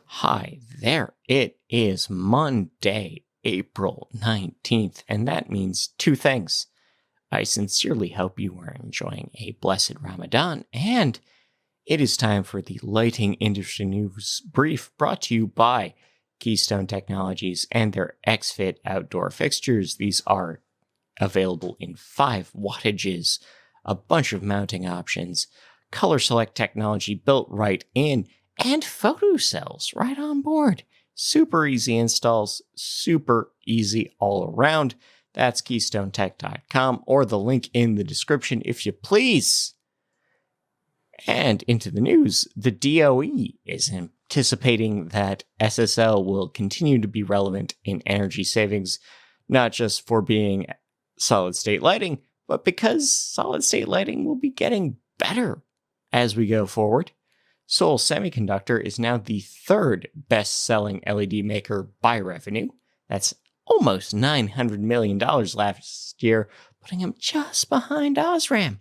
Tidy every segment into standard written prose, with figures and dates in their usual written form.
Hi there. It is Monday, April 19th, and that means two things. I sincerely hope you are enjoying a blessed Ramadan, and it is time for the lighting industry news brief brought to you by Keystone Technologies and their XFit outdoor fixtures. These are available in 5 wattages, a bunch of mounting options, color select technology built right in, and photo cells right on board. Super easy installs, super easy all around. That's KeystoneTech.com or the link in the description if you please. And into the news, the DOE is anticipating that SSL will continue to be relevant in energy savings, not just for being solid-state lighting, but because solid-state lighting will be getting better as we go forward. Seoul Semiconductor is now the third best-selling LED maker by revenue. That's almost $900 million last year, putting them just behind Osram.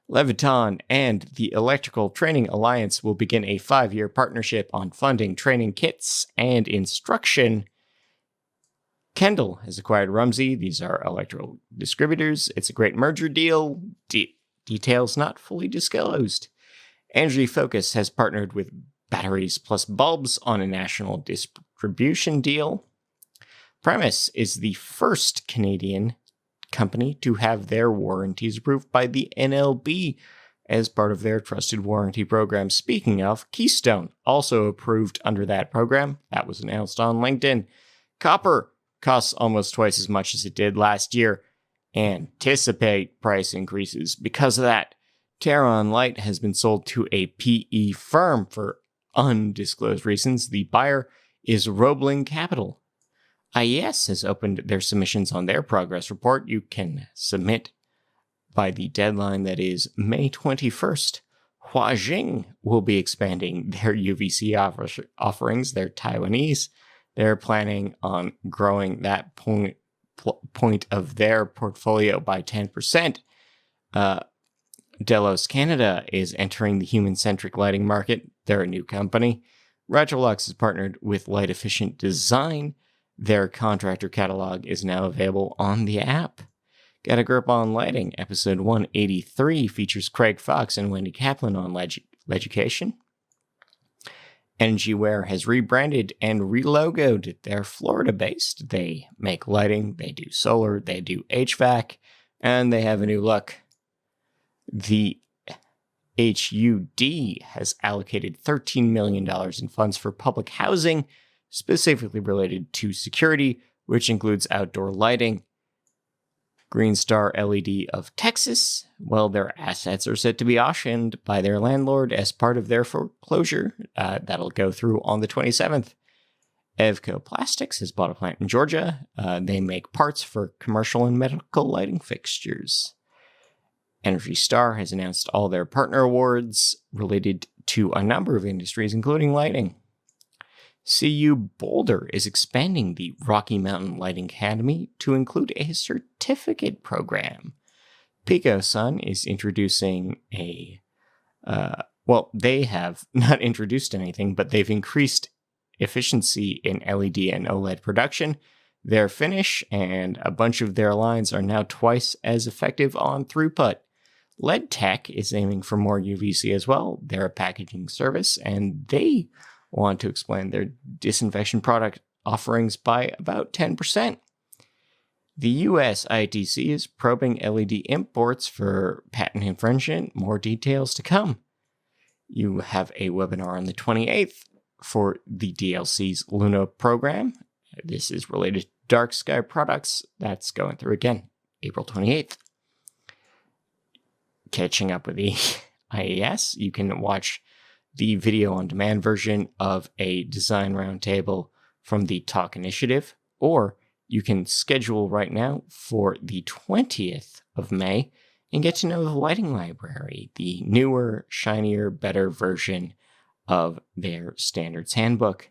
Leviton and the Electrical Training Alliance will begin a 5-year partnership on funding training kits and instruction. Kendall has acquired Rumsey. These are electrical distributors. It's a great merger deal. Details not fully disclosed. Energy Focus has partnered with Batteries Plus Bulbs on a national distribution deal. Premise is the first Canadian company to have their warranties approved by the NLB as part of their trusted warranty program. Speaking of, Keystone also approved under that program. That was announced on LinkedIn. Copper costs almost twice as much as it did last year. Anticipate price increases because of that. Terron Light has been sold to a PE firm for undisclosed reasons. The buyer is Roebling Capital. IES has opened their submissions on their progress report. You can submit by the deadline that is May 21st. Huajing will be expanding their UVC offerings. They're Taiwanese. They're planning on growing that point of their portfolio by 10%. Delos Canada is entering the Human-Centric lighting market. They're a new company. Retrolux has partnered with Light Efficient Design. Their contractor catalog is now available on the app. Get a Grip on Lighting, episode 183, features Craig Fox and Wendy Kaplan on Leducation. Energyware has rebranded and relogoed. They're Florida-based. They make lighting, they do solar, they do HVAC, and they have a new look. The HUD has allocated $13 million in funds for public housing, specifically related to security, which includes outdoor lighting. Green Star LED of Texas, well, their assets are set to be auctioned by their landlord as part of their foreclosure. That'll go through on the 27th. Evco Plastics has bought a plant in Georgia. They make parts for commercial and medical lighting fixtures. Energy Star has announced all their partner awards related to a number of industries, including lighting. CU Boulder is expanding the Rocky Mountain Lighting Academy to include a certificate program. Pico Sun is introducing they have not introduced anything, but they've increased efficiency in LED and OLED production. Their finish and a bunch of their lines are now twice as effective on throughput. LED Tech is aiming for more UVC as well. They're a packaging service, and they want to expand their disinfection product offerings by about 10%. The US ITC is probing LED imports for patent infringement. More details to come. You have a webinar on the 28th for the DLC's Luna program. This is related to dark sky products. That's going through again, April 28th. Catching up with the IES, you can watch the video on demand version of a design roundtable from the Talk Initiative, or you can schedule right now for the 20th of May and get to know the Lighting Library, the newer, shinier, better version of their standards handbook.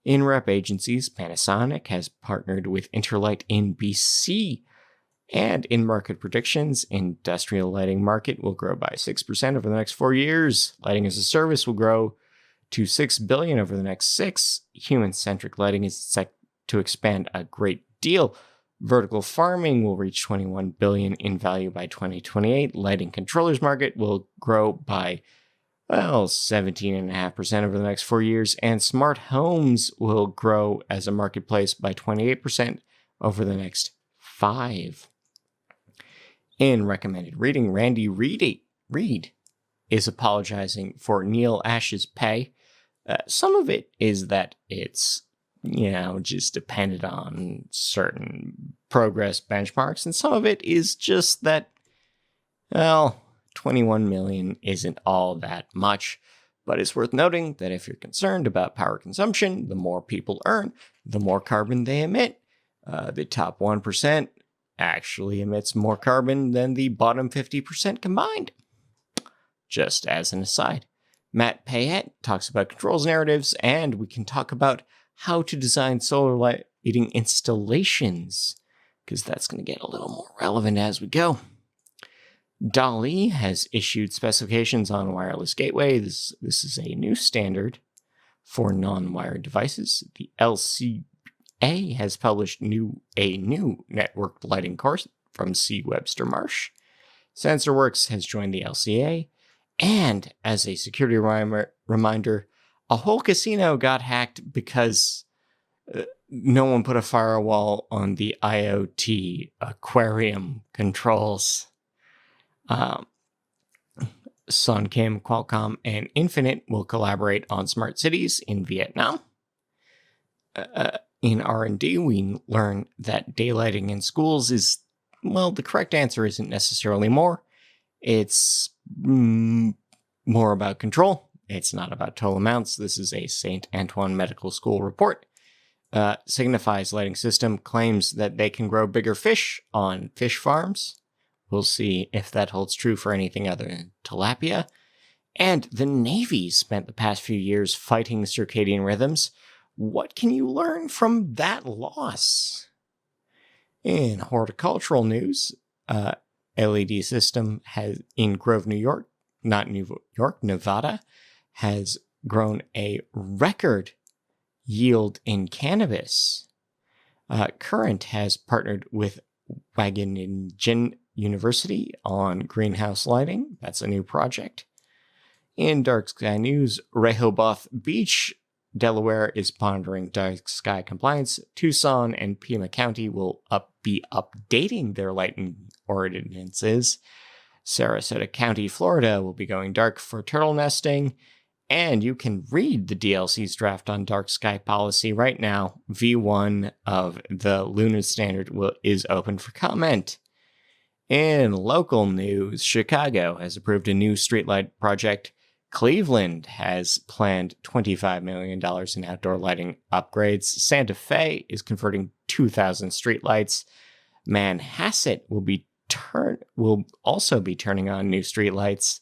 In rep agencies, Panasonic has partnered with Interlight in BC. And in market predictions, industrial lighting market will grow by 6% over the next 4 years. Lighting as a service will grow to $6 billion over the next 6. Human-centric lighting is set to expand a great deal. Vertical farming will reach $21 billion in value by 2028. Lighting controllers market will grow by 17.5% over the next 4 years, and smart homes will grow as a marketplace by 28% over the next 5. In recommended reading, Randy Reed is apologizing for Neil Ash's pay. Some of it is that it's, just depended on certain progress benchmarks, and some of it is just that, 21 million isn't all that much. But it's worth noting that if you're concerned about power consumption, the more people earn, the more carbon they emit. The top 1% actually emits more carbon than the bottom 50% combined. Just as an aside, Matt Payette talks about controls narratives, and we can talk about how to design solar lighting installations, because that's going to get a little more relevant as we go. DALI has issued specifications on wireless gateway. This is a new standard for non-wired devices. The LCA has published a new networked lighting course from C. Webster Marsh. SensorWorks has joined the LCA. And as a security reminder, a whole casino got hacked because no one put a firewall on the IoT aquarium controls. Sun Kim, Qualcomm, and Infinite will collaborate on smart cities in Vietnam. In R&D, we learn that daylighting in schools is, the correct answer isn't necessarily more. It's more about control. It's not about total amounts. This is a St. Antoine Medical School report. Signify's lighting system claims that they can grow bigger fish on fish farms. We'll see if that holds true for anything other than tilapia. And the Navy spent the past few years fighting circadian rhythms. What can you learn from that loss? In horticultural news, LED system has in Grove, Nevada, has grown a record yield in cannabis. Current has partnered with Wageningen University on greenhouse lighting. That's a new project. In dark sky news, Rehoboth Beach, Delaware is pondering dark sky compliance. Tucson and Pima County will be updating their lighting ordinances. Sarasota County, Florida will be going dark for turtle nesting. And you can read the DLC's draft on dark sky policy right now. V1 of the Luna Standard is open for comment. In local news, Chicago has approved a new streetlight project. Cleveland has planned $25 million in outdoor lighting upgrades. Santa Fe is converting 2,000 streetlights. Manhasset will also be turning on new streetlights.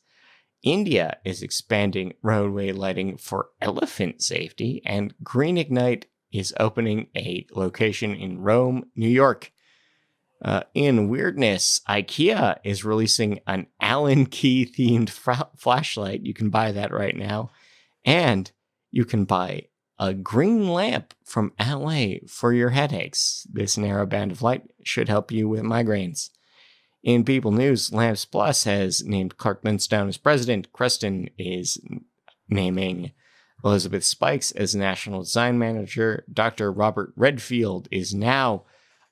India is expanding roadway lighting for elephant safety, and Green Ignite is opening a location in Rome, New York. In weirdness, IKEA is releasing an Allen key themed flashlight. You can buy that right now. And you can buy a green lamp from LA for your headaches. This narrow band of light should help you with migraines. In People News, Lamps Plus has named Clark Linstone as president. Creston is naming Elizabeth Spikes as national design manager. Dr. Robert Redfield is now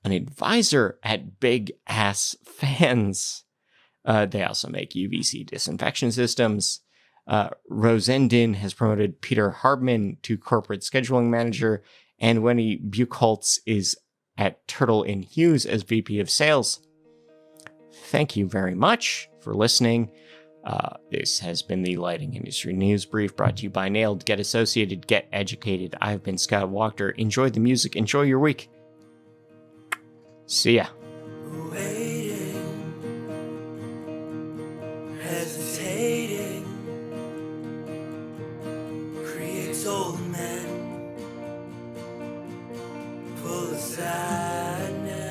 an advisor at Big Ass Fans. They also make UVC disinfection systems. Rosendin has promoted Peter Harbman to corporate scheduling manager, and Wendy Buchholz is at Turtle in Hughes as VP of sales. Thank you very much for listening. This has been the Lighting Industry News Brief brought to you by Nailed. Get associated, get educated. I've been Scott Walker. Enjoy the music. Enjoy your week. See ya. Waiting, hesitating, creates old men, full of sadness,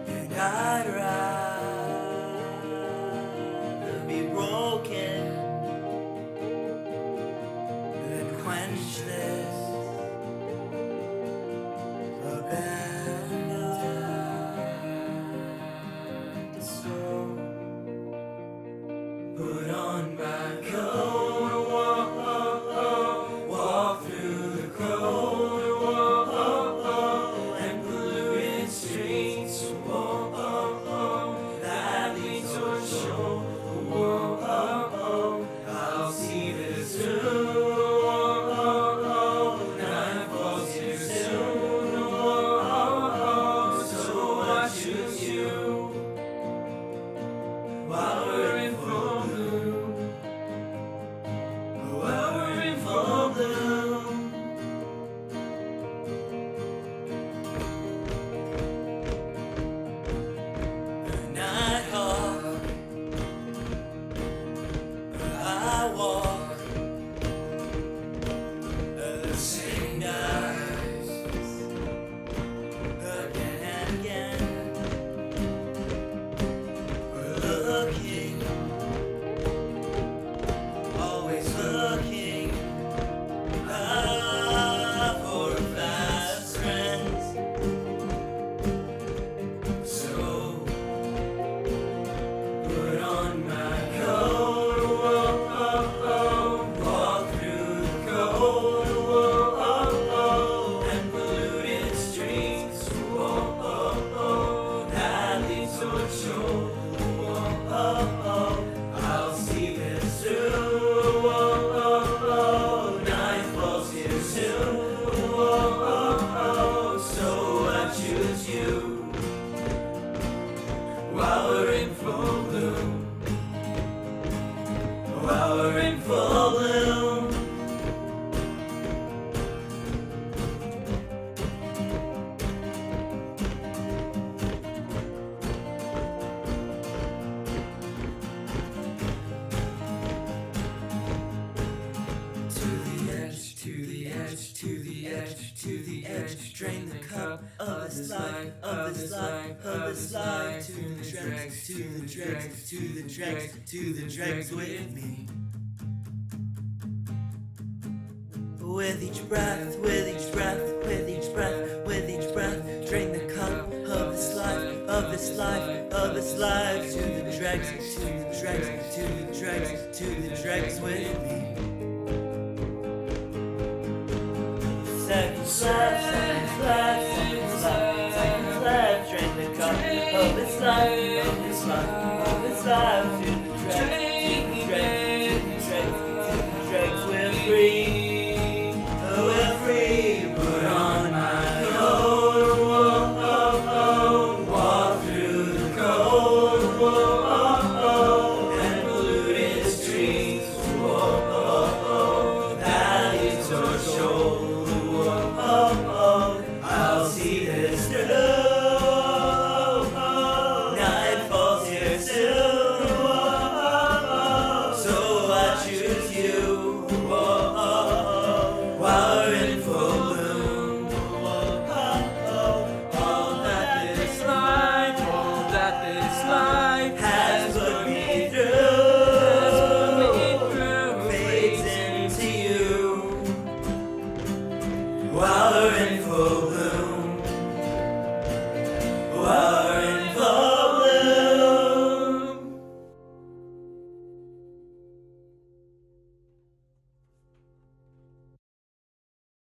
and I'd rather be broken quench this abandoned soul. Put on my coat, walk through the cold, and polluted streets, that lead towards shore. I'll see this through, night falls too soon, so I choose you while we're in full bloom, while we're in full bloom. The night hawk, I walk the same nights again and again. We're looking, always looking for fast friends. So put on my coat, walk through the cold, and polluted streets, that lead towards shore. I'll see this through, night falls too soon, so I choose you while we're in full bloom, while we're in full bloom. To the edge, to the edge, to the edge, to the edge. Drain the cup of this life, of this life, of this life. To the dregs, to the dregs, to the dregs, to the dregs with me. With each breath, with each breath, with each breath, with each breath. Drain the cup of this life, of this life, of this life. To the dregs, to the dregs, to the dregs, to the dregs with me. Second,